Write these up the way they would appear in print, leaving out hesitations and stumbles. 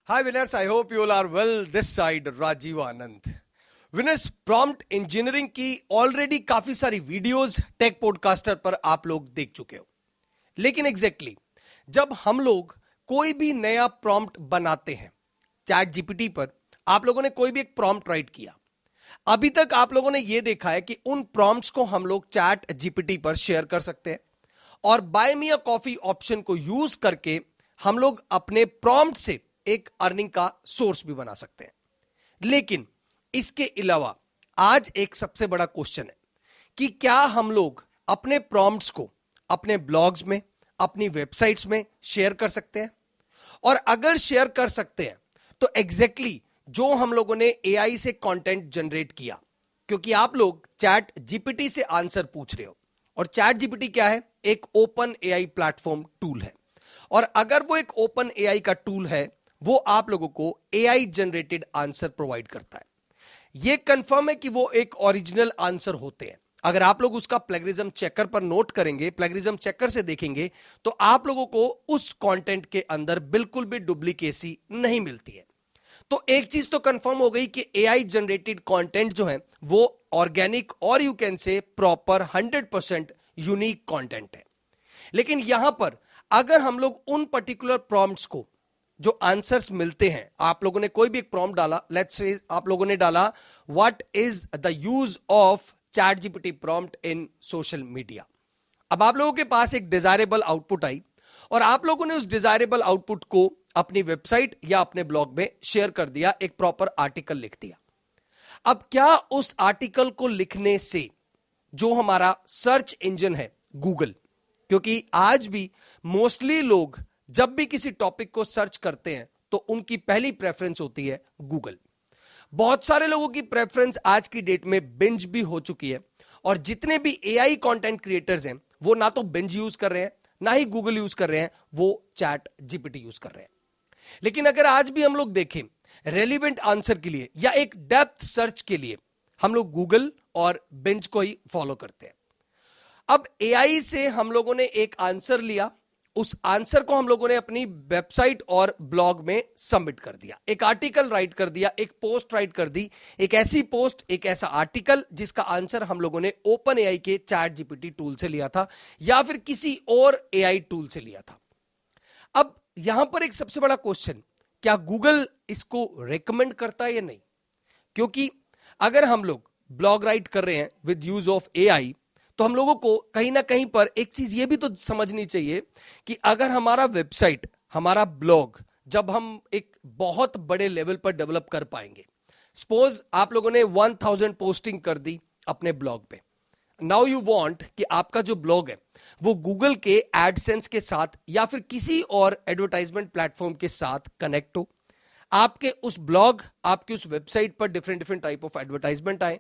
Hi winners, I hope you all are well. This side Rajiv Anand. Winners, prompt engineering की already काफी सारी videos take podcaster पर आप लोग देख चुके हो. लेकिन एग्जैक्टली जब हम लोग कोई भी नया प्रॉम्प्ट बनाते हैं चैट जीपीटी पर, आप लोगों ने कोई भी एक प्रॉम्प्ट राइट किया, अभी तक आप लोगों ने यह देखा है कि उन प्रॉम्प्ट्स को हम लोग चैट जीपीटी पर शेयर कर सकते हैं और buy me a coffee option को यूज करके हम लोग अपने प्रॉम्प्ट से एक अर्निंग का सोर्स भी बना सकते हैं. लेकिन इसके अलावा आज एक सबसे बड़ा क्वेश्चन है कि क्या हम लोग अपने प्रॉम्प्ट्स को अपने ब्लॉग्स में, अपनी वेबसाइट्स में शेयर कर सकते हैं. और अगर शेयर कर सकते हैं तो एग्जैक्टली जो हम लोगों ने एआई से कंटेंट जनरेट किया, क्योंकि आप लोग चैट जीपीटी से आंसर पूछ रहे हो और चैट जीपीटी क्या है? एक ओपन एआई प्लेटफॉर्म टूल है. और अगर वो एक ओपन एआई का टूल है, वो आप लोगों को एआई जनरेटेड आंसर प्रोवाइड करता है. यह कंफर्म है कि वो एक ओरिजिनल आंसर होते हैं. अगर आप लोग उसका प्लेगरिज्म चेकर पर नोट करेंगे, प्लेगरिज्म चेकर से देखेंगे, तो आप लोगों को उस कंटेंट के अंदर बिल्कुल भी डुप्लीकेसी नहीं मिलती है. तो एक चीज तो कंफर्म हो गई कि एआई जनरेटेड कंटेंट जो है वो ऑर्गेनिक और you can say proper 100% unique content है. लेकिन यहां पर अगर हम लोग उन पर्टिकुलर प्रॉम्प्ट्स को, जो आंसर्स मिलते हैं, आप लोगों ने कोई भी एक प्रॉम्प्ट डाला, लेट्स से आप लोगों ने डाला what is the use of chat GPT prompt in social media. अब आप लोगों के पास एक डिजायरेबल आउटपुट आई और आप लोगों ने उस डिजायरेबल आउटपुट को अपनी वेबसाइट या अपने ब्लॉग में शेयर कर दिया, एक प्रॉपर आर्टिकल लिख दिया. अब क्या उस आर्टिकल को लिखने से जो हमारा सर्च इंजन है गूगल, क्योंकि आज भी मोस्टली लोग जब भी किसी टॉपिक को सर्च करते हैं तो उनकी पहली प्रेफरेंस होती है गूगल. बहुत सारे लोगों की प्रेफरेंस आज की डेट में बिंज भी हो चुकी है और जितने भी एआई कंटेंट क्रिएटर्स हैं वो ना तो बिंज यूज कर रहे हैं, ना ही गूगल यूज कर रहे हैं, वो चैट जीपीटी यूज कर रहे हैं. लेकिन अगर आज भी हम लोग देखें रेलिवेंट आंसर के लिए या एक डेप्थ सर्च के लिए, हम लोग गूगल और बिंज को ही फॉलो करते हैं. अब एआई से हम लोगों ने एक आंसर लिया, उस आंसर को हम लोगों ने अपनी वेबसाइट और ब्लॉग में सबमिट कर दिया, एक आर्टिकल राइट कर दिया, एक पोस्ट राइट कर दी, एक ऐसी पोस्ट, एक ऐसा आर्टिकल जिसका आंसर हम लोगों ने ओपन एआई के चैट जीपीटी टूल से लिया था या फिर किसी और एआई टूल से लिया था. अब यहां पर एक सबसे बड़ा क्वेश्चन, क्या गूगल इसको रेकमेंड करता है या नहीं? क्योंकि अगर हम लोग ब्लॉग राइट कर रहे हैं विद यूज ऑफ एआई, तो हम लोगों को कहीं ना कहीं पर एक चीज ये भी तो समझनी चाहिए कि अगर हमारा वेबसाइट, हमारा ब्लॉग जब हम एक बहुत बड़े लेवल पर डेवलप कर पाएंगे, सपोज आप लोगों ने 1000 पोस्टिंग कर दी अपने ब्लॉग पे, नाउ यू वांट कि आपका जो ब्लॉग है वो गूगल के एडसेंस के साथ या फिर किसी और एडवर्टाइजमेंट प्लेटफॉर्म के साथ कनेक्ट हो, आपके उस ब्लॉग, आपकी उस वेबसाइट पर different different type of advertisement आए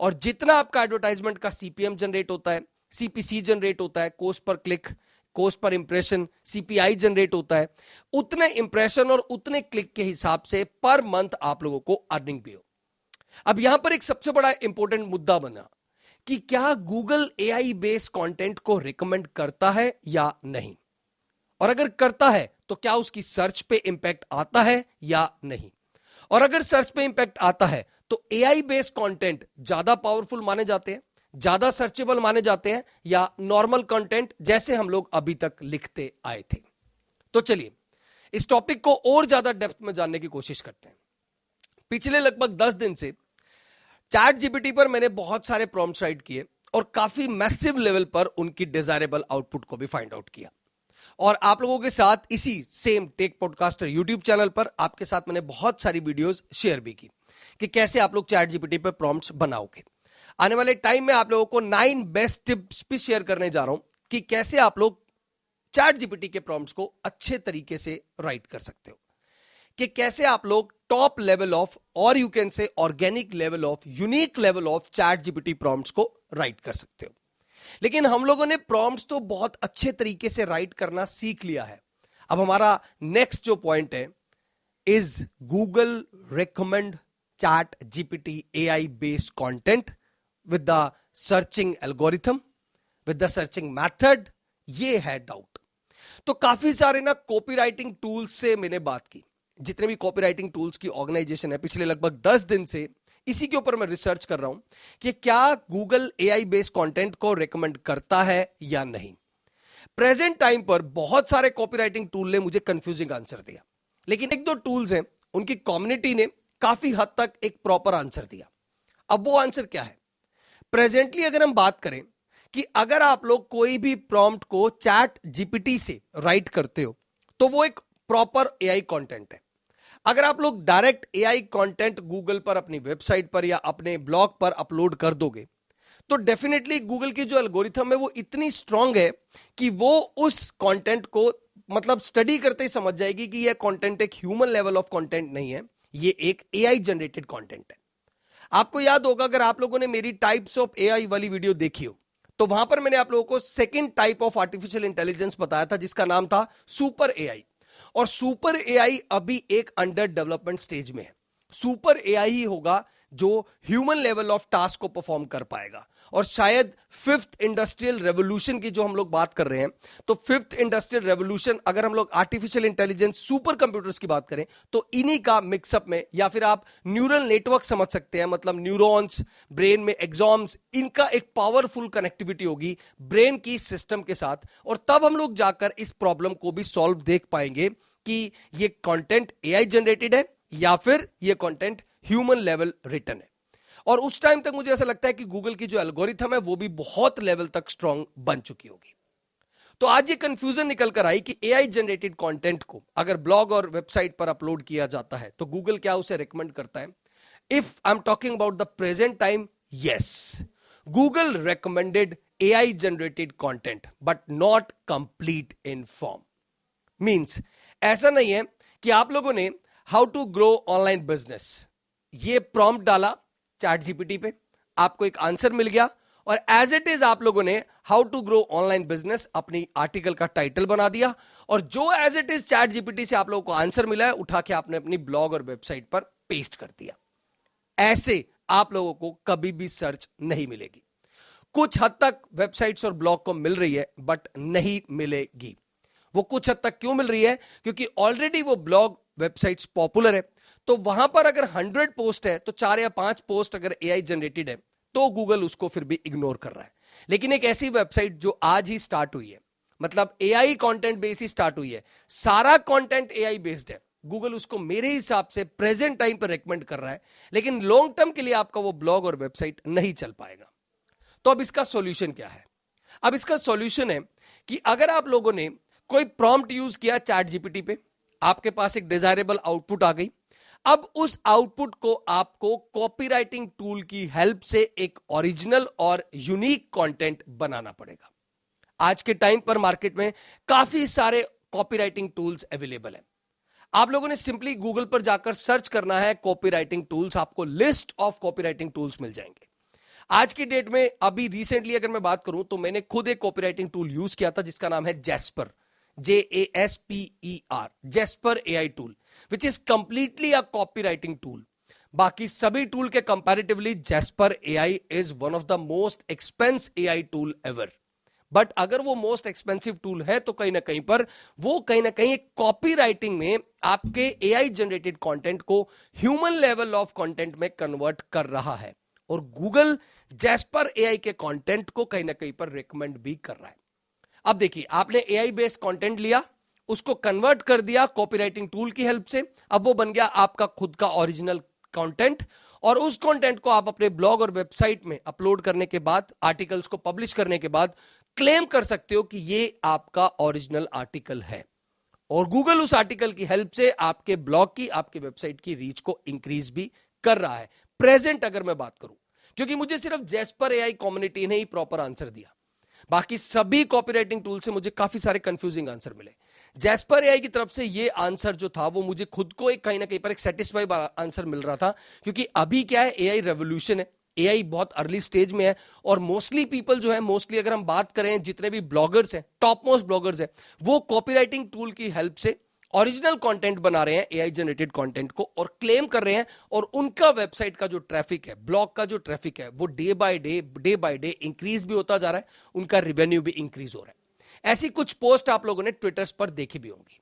और जितना आपका एडवर्टाइजमेंट का सीपीएम जनरेट होता है, सीपीसी जनरेट होता है, cost per click, cost per impression, CPI generate होता है, उतने इंप्रेशन और उतने क्लिक के हिसाब से पर मंथ आप लोगों को अर्निंग भी हो. अब यहां पर एक सबसे बड़ा इंपॉर्टेंट मुद्दा बना कि क्या गूगल एआई बेस्ड कंटेंट को रिकमेंड करता है या नहीं, और अगर करता है तो क्या उसकी सर्च पे इंपैक्ट आता है या नहीं. और अगर सर्च पे इंपैक्ट आता है तो एआई बेस्ड कंटेंट ज्यादा पावरफुल माने जाते हैं, ज्यादा सर्चेबल माने जाते हैं, या नॉर्मल कंटेंट जैसे हम लोग अभी तक लिखते आए थे. तो चलिए इस टॉपिक को और ज्यादा डेप्थ में जानने की कोशिश करते हैं. पिछले लगभग 10 दिन से चैट जीपीटी पर मैंने बहुत सारे प्रॉम्प्ट्स राइट किए और काफी मैसिव लेवल पर उनकी डिजायरेबल आउटपुट को भी फाइंड आउट किया. और आप लोगों के साथ इसी same tech podcaster YouTube channel पर आपके साथ मैंने बहुत सारी वीडियोस शेयर भी की कि कैसे आप लोग चैट जीपीटी पर प्रॉम्प्ट्स बनाओगे. आने वाले टाइम में आप लोगों को 9 बेस्ट टिप्स भी शेयर करने जा रहा हूं कि कैसे आप लोग चैट जीपीटी के प्रॉम्प्ट्स को अच्छे तरीके से राइट कर सकते हो, कि कैसे आप लोग टॉप लेवल ऑफ और you can say organic level of, unique level of chat GPT prompts को राइट कर सकते हो. लेकिन हम लोगों ने प्रॉम्प्ट्स तो बहुत अच्छे तरीके से राइट करना सीख लिया है. अब हमारा नेक्स्ट जो पॉइंट है, is Google recommend chat GPT AI based content with the searching algorithm, with the searching method? ये है डाउट. तो काफी सारे ना कॉपी राइटिंग टूल्स से मैंने बात की जितने भी कॉपीराइटिंग टूल्स की ऑर्गेनाइजेशन है, पिछले लगभग 10 दिन से इसी के ऊपर मैं रिसर्च कर रहा हूं कि क्या गूगल एआई बेस्ड कंटेंट को रेकमेंड करता है या नहीं। प्रेजेंट टाइम पर बहुत सारे कॉपीराइटिंग टूल ने मुझे कंफ्यूजिंग आंसर दिया, लेकिन एक दो टूल्स हैं उनकी कम्युनिटी ने काफी हद तक एक प्रॉपर आंसर दिया। अब वो आंसर क्या है? प्रेजेंटली अगर हम बात करें कि अगर आप लोग कोई भी प्रॉम्प्ट को चैट जीपीटी से राइट करते हो तो वो एक प्रॉपर एआई कंटेंट है। अगर आप लोग डायरेक्ट एआई कंटेंट गूगल पर अपनी वेबसाइट पर या अपने ब्लॉग पर अपलोड कर दोगे तो डेफिनेटली गूगल की जो एल्गोरिथम है वो इतनी स्ट्रांग है कि वो उस कंटेंट को मतलब स्टडी करते ही समझ जाएगी कि यह कंटेंट एक ह्यूमन लेवल ऑफ कंटेंट नहीं है, ये एक एआई जनरेटेड कंटेंट है। आपको याद होगा अगर आप लोगों ने मेरी टाइप्स ऑफ एआई वाली वीडियो देखी हो तो वहां पर मैंने आप लोगों को second type of artificial intelligence बताया था जिसका नाम था सुपर एआई। और सुपर एआई अभी एक अंडर डेवलपमेंट स्टेज में है। सुपर एआई ही होगा जो ह्यूमन लेवल ऑफ टास्क को परफॉर्म कर पाएगा। और शायद फिफ्थ इंडस्ट्रियल रेवोल्यूशन की जो हम लोग बात कर रहे हैं, तो फिफ्थ इंडस्ट्रियल रेवोल्यूशन अगर हम लोग आर्टिफिशियल इंटेलिजेंस सुपर कंप्यूटर्स की बात करें तो इन्हीं का मिक्सअप में, या फिर आप न्यूरल नेटवर्क समझ सकते हैं, मतलब न्यूरॉन्स, ब्रेन में एक्सॉम्स, इनका एक पावरफुल कनेक्टिविटी होगी ब्रेन की सिस्टम के साथ। और तब हम लोग जाकर इस प्रॉब्लम को भी सॉल्व देख पाएंगे कि ये कंटेंट एआई जनरेटेड है या फिर ये कंटेंट ह्यूमन लेवल रिटन है। और उस टाइम तक मुझे ऐसा लगता है कि गूगल की जो एल्गोरिथम है वो भी बहुत लेवल तक स्ट्रांग बन चुकी होगी। तो आज ये कंफ्यूजन निकल कर आई कि एआई जनरेटेड कंटेंट को अगर ब्लॉग और वेबसाइट पर अपलोड किया जाता है तो गूगल क्या उसे रिकमेंड करता है। If I am talking about the present time, yes, Google recommended AI generated content but not complete in form. Means ऐसा नहीं है कि आप लोगों ने how to grow online business ये प्रॉम्प्ट डाला चैट जीपीटी पे, आपको एक आंसर मिल गया और एज इट इज आप लोगों ने how to grow online business अपनी आर्टिकल का टाइटल बना दिया और जो as it is ChatGPT से आप लोगों को आंसर मिला है उठा के आपने अपनी ब्लॉग और वेबसाइट पर पेस्ट कर दिया। ऐसे आप लोगों को कभी भी सर्च नहीं मिलेगी। कुछ हद तक वेबसाइट्स और ब्लॉग को मिल रही है बट नहीं मिलेगी। वो कुछ हद तक क्यों मिल रही है? क्योंकि ऑलरेडी वो ब्लॉग वेबसाइट्स पॉपुलर है, तो वहां पर अगर 100 पोस्ट है तो 4 या 5 पोस्ट अगर एआई जनरेटेड है तो गूगल उसको फिर भी इग्नोर कर रहा है। लेकिन एक ऐसी वेबसाइट जो आज ही स्टार्ट हुई है, मतलब एआई कंटेंट बेस ही स्टार्ट हुई है, सारा कंटेंट एआई बेस्ड है, गूगल उसको मेरे हिसाब से प्रेजेंट टाइम पर रेकमेंड कर रहा है, लेकिन लॉन्ग टर्म के लिए आपका वो ब्लॉग और वेबसाइट नहीं चल पाएगा। तो अब इसका सॉल्यूशन क्या है? अब इसका सॉल्यूशन है कि अगर आप लोगों ने कोई प्रॉम्प्ट यूज किया चैट जीपीटी पे, आपके पास एक डिजायरेबल आउटपुट आ गई। अब उस आउटपुट को आपको कॉपीराइटिंग टूल की हेल्प से एक ओरिजिनल और यूनिक कंटेंट बनाना पड़ेगा। आज के टाइम पर मार्केट में काफी सारे कॉपीराइटिंग टूल्स अवेलेबल हैं। आप लोगों ने सिंपली गूगल पर जाकर सर्च करना है कॉपीराइटिंग टूल्स, आपको लिस्ट ऑफ कॉपीराइटिंग टूल्स मिल जाएंगे। आज की डेट में अभी रिसेंटली अगर मैं बात करूं तो मैंने खुद एक कॉपीराइटिंग टूल यूज किया था जिसका नाम है jasper, JASPER, jasper AI tool, which is completely a copywriting tool. बाकी सभी टूल के comparatively jasper AI is one of the most expense AI tool ever. But अगर वो मोस्ट एक्सपेंसिव टूल है तो कहीं ना कहीं पर वो कहीं ना कहीं कॉपीराइटिंग में आपके एआई जनरेटेड कंटेंट को ह्यूमन लेवल ऑफ कंटेंट में कन्वर्ट कर रहा है। और गूगल जैस्पर एआई के कंटेंट को कहीं ना कहीं पर रिकमेंड भी कर रहा है। अब देखिए, आपने एआई बेस्ड कंटेंट लिया, उसको कन्वर्ट कर दिया कॉपीराइटिंग टूल की हेल्प से, अब वो बन गया आपका खुद का ओरिजिनल कंटेंट। और उस कंटेंट को आप अपने ब्लॉग और वेबसाइट में अपलोड करने के बाद, आर्टिकल्स को पब्लिश करने के बाद क्लेम कर सकते हो कि ये आपका ओरिजिनल आर्टिकल है। और गूगल उस आर्टिकल की हेल्प से आपके ब्लॉग की, आपके वेबसाइट की रीच को इंक्रीज भी कर रहा है। प्रेजेंट अगर मैं बात करूं, क्योंकि मुझे सिर्फ जैस्पर एआई कम्युनिटी ने ही प्रॉपर आंसर दिया, बाकी सभी कॉपीराइटिंग टूल से मुझे काफी सारे कंफ्यूजिंग आंसर मिले। जैस्पर एआई की तरफ से ये आंसर जो था वो मुझे खुद को एक कहीं ना कहीं पर एक सेटिस्फाइड आंसर मिल रहा था, क्योंकि अभी क्या है, एआई रेवोल्यूशन है, एआई बहुत अर्ली स्टेज में है और मोस्टली पीपल जो है, मोस्टली अगर हम बात करें जितने भी ब्लॉगर्स हैं, टॉप मोस्ट ब्लॉगर्स हैं, वो कॉपीराइटिंग टूल की हेल्प से ओरिजिनल कंटेंट बना रहे हैं एआई जनरेटेड कंटेंट को और क्लेम कर रहे हैं। और उनका वेबसाइट का जो ट्रैफिक है, ब्लॉग का जो ट्रैफिक है, वो डे बाय डे इंक्रीज भी होता जा रहा है, उनका रेवेन्यू भी इंक्रीज हो रहा है। ऐसी कुछ पोस्ट आप लोगों ने ट्विटर्स पर देखी भी होंगी।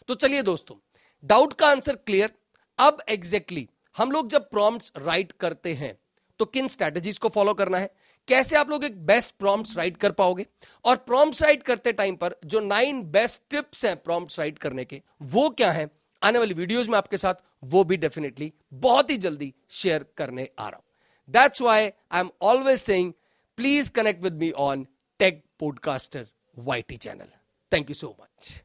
तो चलिए दोस्तों, डाउट का आंसर क्लियर। अब एग्जैक्टली हम लोग जब प्रॉम्प्ट्स राइट करते हैं तो किन स्ट्रैटेजीज को फॉलो करना है, कैसे आप लोग एक बेस्ट प्रॉम्प्ट्स राइट कर पाओगे, और प्रॉम्प्ट्स राइट करते टाइम पर जो 9 बेस्ट टिप्स हैं प्रॉम्प्ट्स राइट करने के, वो क्या है, आने वाली वीडियोस में आपके साथ वो भी डेफिनेटली बहुत ही जल्दी शेयर करने आ रहा हूं। That's why I am always saying please connect with me on tech podcaster YT channel. Thank you so much.